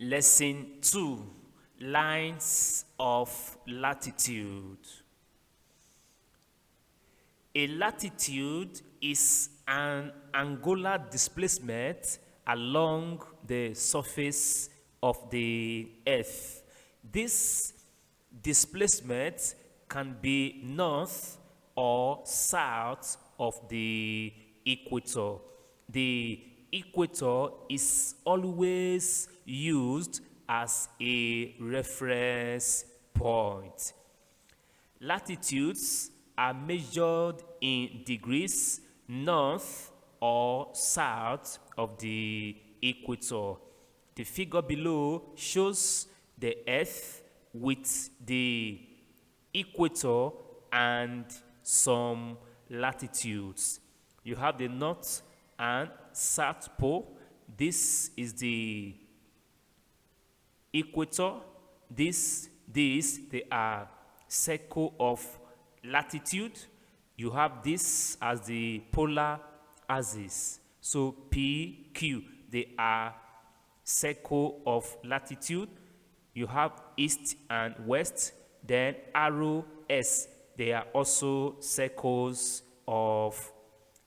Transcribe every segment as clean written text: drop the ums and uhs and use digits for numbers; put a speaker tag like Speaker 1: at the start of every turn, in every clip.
Speaker 1: Lesson 2, Lines of Latitude. A latitude is an angular displacement along the surface of the Earth. This displacement can be north or south of the equator. The equator is always used as a reference point. Latitudes are measured in degrees north or south of the equator. The figure below shows the Earth with the equator and some latitudes. You have the north and south pole. This is the equator. They are circle of latitude. You have this as the polar axis. So P, Q, they are circle of latitude. You have east and west. Then arrow S, they are also circles of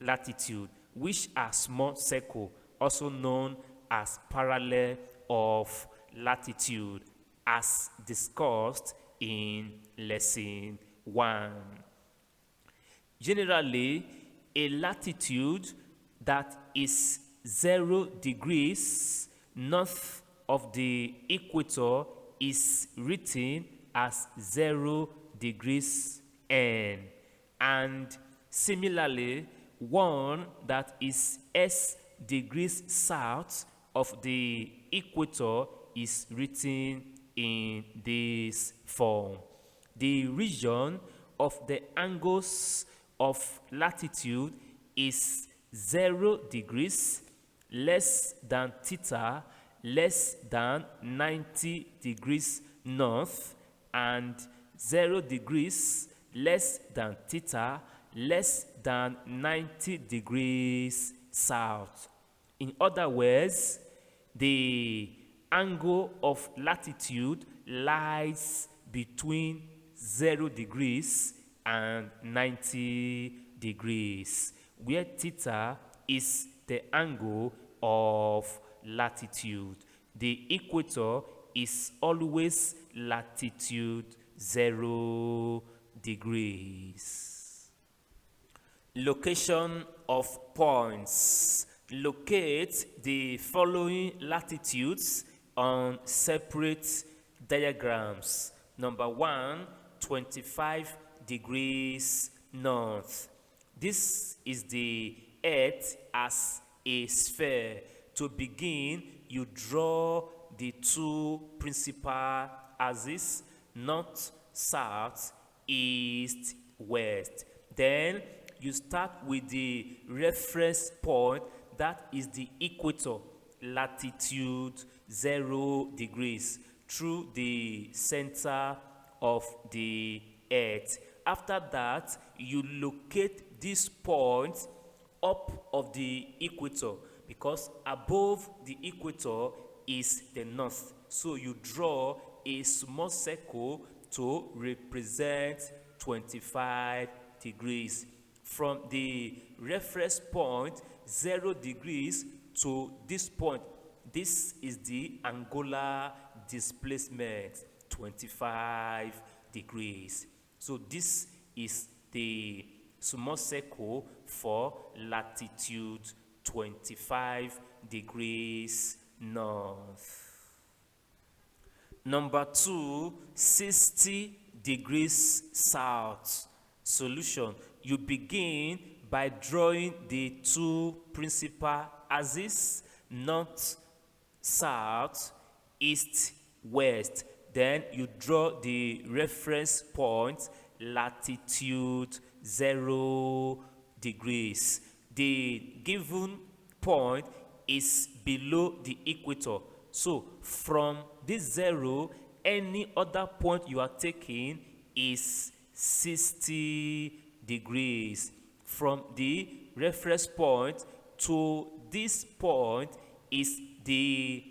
Speaker 1: latitude, which are small circle, also known as parallel of latitude, as discussed in lesson 1. Generally, a latitude that is 0 degrees north of the equator is written as 0 degrees N, and similarly, one that is S degrees south of the equator is written in this form. The region of the angles of latitude is 0 degrees less than theta less than 90 degrees north, and 0 degrees less than theta less than 90 degrees south. In other words, the angle of latitude lies between 0 degrees and 90 degrees, where theta is the angle of latitude. The equator is always latitude 0 degrees. Location of points. Locate the following latitudes on separate diagrams. Number 1, 25 degrees north. This is the Earth as a sphere. To begin, you draw the two principal axes, north, south, east, west. Then you start with the reference point, that is the equator, latitude 0 degrees, through the center of the Earth. After that, you locate this point up of the equator, because above the equator is the north. So you draw a small circle to represent 25 degrees. From the reference point 0 degrees to this point, this is the angular displacement, 25 degrees. So this is the small circle for latitude 25 degrees north. Number 2, 60 degrees south. Solution. You begin by drawing the two principal axes, north, south, east, west. Then you draw the reference point, latitude 0 degrees. The given point is below the equator. So from this 0, any other point you are taking is 60 degrees. From the reference point to this point is the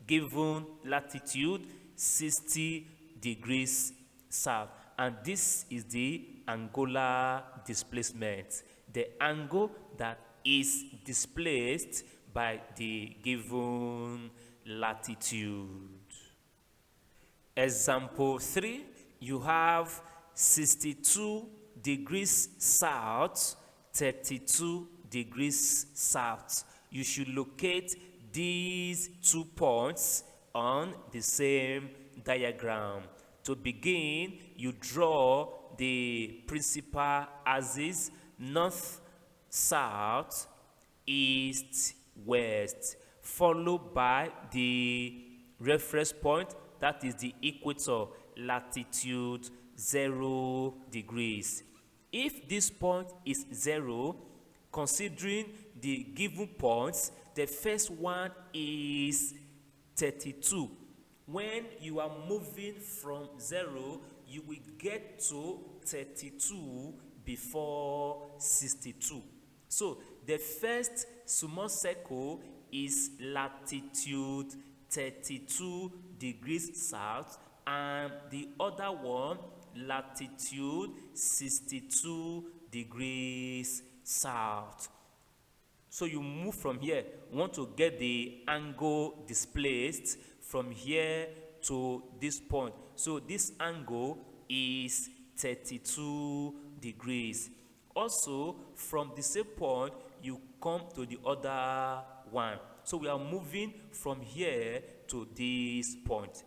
Speaker 1: given latitude 60 degrees south. And this is the angular displacement, the angle that is displaced by the given latitude. Example 3, you have 62 degrees south, 32 degrees south. You should locate these 2 points on the same diagram. To begin, you draw the principal axis north, south, east, west, followed by the reference point, that is the equator, latitude 0 degrees. If this point is 0, considering the given points, the first one is 32. When you are moving from 0, you will get to 32 before 62. So the first small circle is latitude 32 degrees south, and the other one latitude 62 degrees south. So you move from here. You want to get the angle displaced from here to this point. So this angle is 32 degrees. Also, from the same point, you come to the other one. So we are moving from here to this point.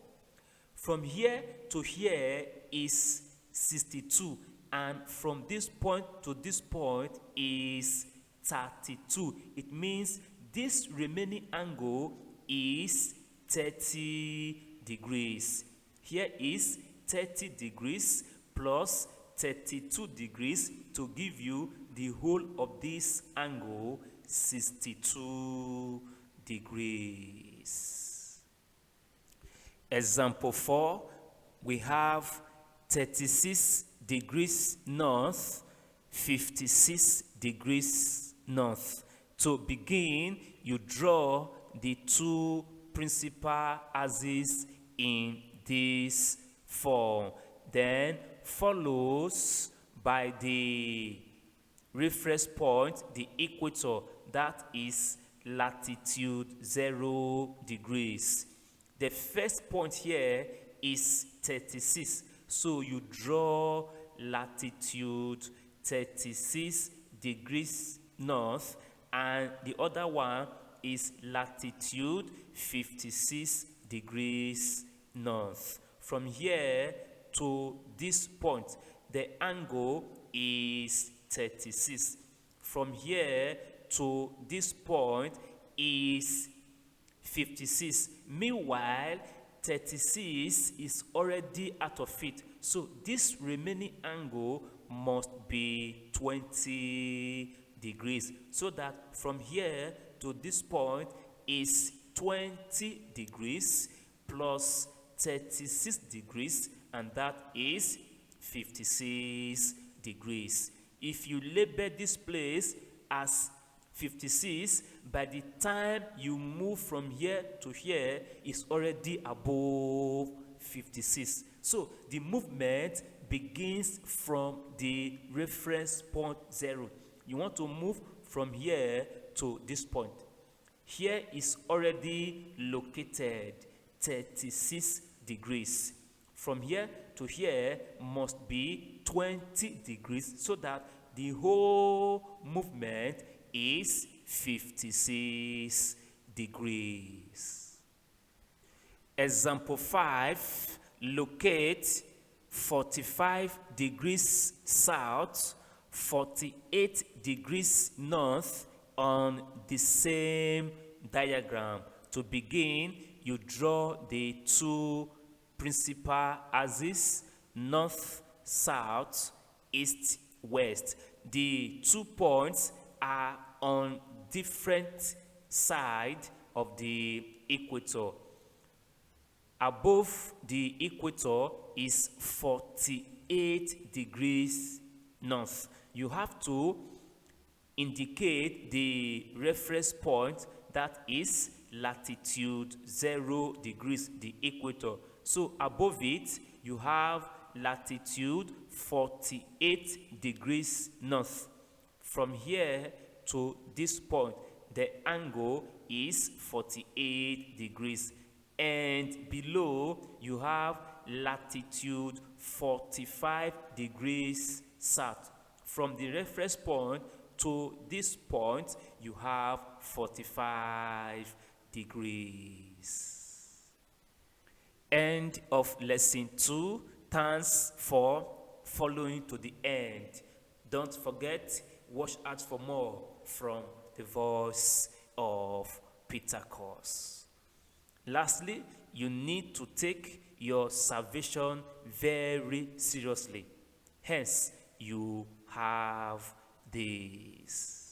Speaker 1: From here to here is 62, and from this point to this point is 32. It means this remaining angle is 30 degrees. Here is 30 degrees plus 32 degrees to give you the whole of this angle, 62 degrees. Example 4, we have 36 degrees north, 56 degrees north. To begin, you draw the 2 principal axes in this form. Then follows by the reference point, the equator, that is latitude 0 degrees. The first point here is 36. So you draw latitude 36 degrees north, and the other one is latitude 56 degrees north. From here to this point, the angle is 36. From here to this point is 56. Meanwhile, 36 is already out of it. So this remaining angle must be 20 degrees. So that from here to this point is 20 degrees plus 36 degrees, and that is 56 degrees. If you label this place as 56, by the time you move from here to here, it's already above 56. So the movement begins from the reference point 0. You want to move from here to this point. Here is already located 36 degrees. From here to here must be 20 degrees, so that the whole movement is 56 degrees. Example 5, locate 45 degrees south, 48 degrees north on the same diagram. To begin, you draw the 2 principal axes, north, south, east, west. The 2 points are on different sides of the equator. Above the equator is 48 degrees north. You have to indicate the reference point, that is latitude 0 degrees, the equator. So above it, you have latitude 48 degrees north. From here to this point, the angle is 48 degrees. And below, you have latitude 45 degrees south. From the reference point to this point, you have 45 degrees. End of lesson 2. Thanks for following to the end. Don't forget, watch out for more from the voice of Peter Course. Lastly, you need to take your salvation very seriously. Hence, you have this.